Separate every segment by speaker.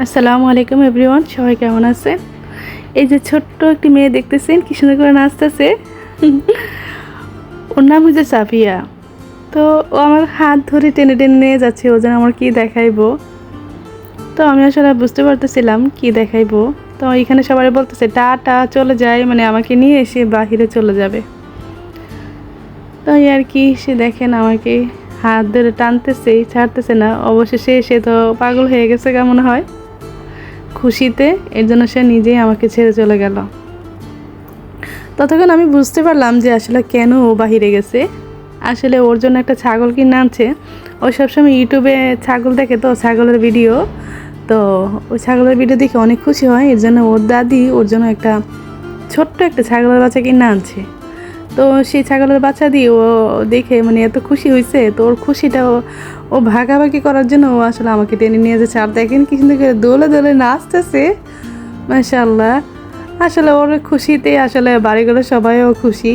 Speaker 1: আসসালামু আলাইকুম এভরিওয়ান, সবাই কেমন আছেন? এই যে ছোট্ট একটি মেয়ে দেখতেছেন কি সুন্দর করে নাচতেছে। ওর নাম হচ্ছে সাফিয়া। তো ও আমার হাত ধরে টেনে টেনে নিয়ে যাচ্ছে, ও যেন আমার কী দেখাইবো। তো আমি আসলে বুঝতে পারতেছিলাম কি দেখাইবো। তো এখানে সবাই বলতেছে টা চলে যায়, মানে আমাকে নিয়ে এসে বাহিরে চলে যাবে। তো এই আর কি, সে দেখেন আমাকে হাত ধরে টানতেছে, ছাড়তেছে না। অবশেষে সে তো পাগল হয়ে গেছে কেমন হয় খুশিতে, এর জন্য সে নিজেই আমাকে ছেড়ে চলে গেল। ততক্ষণ আমি বুঝতে পারলাম যে আসলে কেন ও বাহিরে গেছে। আসলে ওর জন্য একটা ছাগল কিনে আনছে। ও সবসময় ইউটিউবে ছাগল দেখে, তো ছাগলের ভিডিও, তো ওই ছাগলের ভিডিও দেখে অনেক খুশি হয়। এর জন্য ওর দাদি ওর জন্য একটা ছোট্ট একটা ছাগলের বাচ্চা কিনে আনছে। তো সেই ছাগলের বাচ্চা দিয়ে ও দেখে মানে এত খুশি হয়েছে। তো ওর খুশিটা ও ভাগাভাগি করার জন্য ও আসলে আমাকে টেনে নিয়ে যাচ্ছে। আর দেখেন কি সুন্দর করে দোলে দোলে নাচতেছে, মাশাআল্লাহ। আসলে ওর খুশিতে আসলে বাড়িঘরে সবাইও খুশি।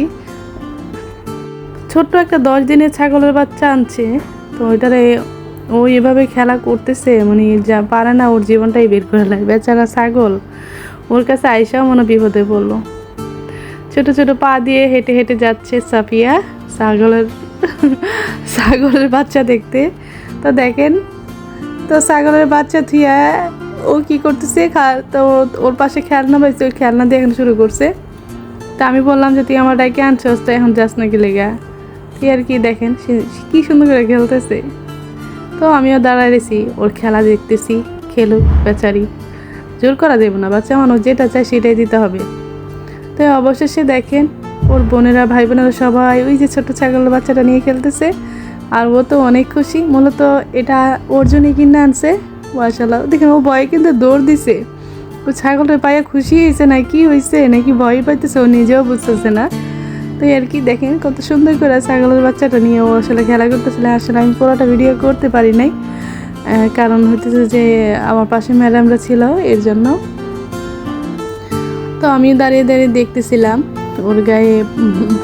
Speaker 1: ছোট্ট একটা 10 দিনের ছাগলের বাচ্চা আনছে, তো ওইটারে ও এভাবে খেলা করতেছে, মানে যা পারে না ওর জীবনটাই বের করে লাগে। বেচারা ছাগল ওর কাছে আইসাও মনে বিপদে পড়লো। ছোট ছোট পা দিয়ে হেঁটে হেঁটে যাচ্ছে সাফিয়া ছাগলের বাচ্চা দেখতে। তো দেখেন, তো ছাগলের বাচ্চা থুয়া ও কি করতেছে, তো ওর পাশে খেলনা পাইছে, ওই খেলনা দিয়ে এখন শুরু করছে। তা আমি বললাম যে তুই আমার ডাকে আনছস, তো এখন যাস নাকি লেগা। তুই আর কি দেখেন কি সুন্দর করে খেলতেছে। তো আমিও দাঁড়ায় রেছি, ওর খেলা দেখতেছি। খেলুক বেচারি, জোর করা দেবো না, বাচ্চা মানুষ যেটা চায় সেটাই দিতে হবে। তো অবশেষে দেখেন ওর বোনেরা ভাই বোনেরা সবাই ওই যে ছোট ছাগলের বাচ্চাটা নিয়ে খেলতেছে। আর ও তো অনেক খুশি, মূলত এটা ওর জন্যই কিনে আনছে। মাশাআল্লাহ, দেখেন ও ভয়ে কিন্তু দৌড় দিছে। ও ছাগলের পায়ে খুশি হয়েছে না কি হয়েছে, নাকি ভয় পাইতেছে ও নিজেও বুঝতেছে না। তো আর কি দেখেন কত সুন্দর করে ছাগলের বাচ্চাটা নিয়ে ও আসলে খেলা করতেছিল। আসলে আমি পুরোটা ভিডিও করতে পারি নাই, কারণ হচ্ছে যে আমার পাশে ম্যাডামরা ছিল, এর জন্য। তো আমি দাঁড়িয়ে দাঁড়িয়ে দেখতেছিলাম, ওর গায়ে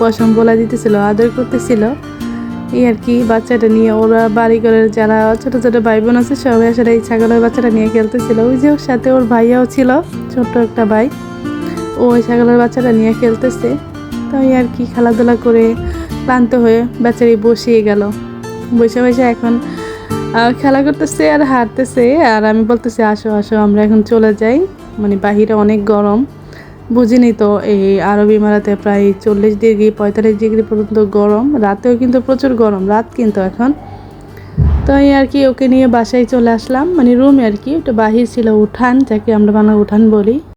Speaker 1: পশম বলা দিতেছিল, আদর করতেছিল। এই আর কি বাচ্চাটা নিয়ে ওরা বাড়িঘরের যারা ছোট ছোট ভাই বোন আছে সবাই আসলে এই ছাগলের বাচ্চাটা নিয়ে খেলতেছিল। ওই যে ওর সাথে ওর ভাইয়াও ছিল, ছোট্ট একটা ভাই, ও ওই ছাগলের বাচ্চাটা নিয়ে খেলতেছে। তো এই আর কি খেলাধুলা করে ক্লান্ত হয়ে বেচারি বসিয়ে গেল। বসে বসে এখন খেলা করতেছে আর হাঁটতেছে। আর আমি বলতেছি আসো আসো আমরা এখন চলে যাই, মানে বাহিরে অনেক গরম, বুঝিনি তো এই আরব ইমারাতে প্রায় 40 ডিগ্রি 45 ডিগ্রি পর্যন্ত গরম। রাতেও কিন্তু প্রচুর গরম, রাত কিন্তু এখন। তো এই আর কি ওকে নিয়ে বাসায় চলে আসলাম, মানে রুমে আর কি, ওটা বাহির ছিল উঠান, যাকে আমরা বাংলা উঠান বলি।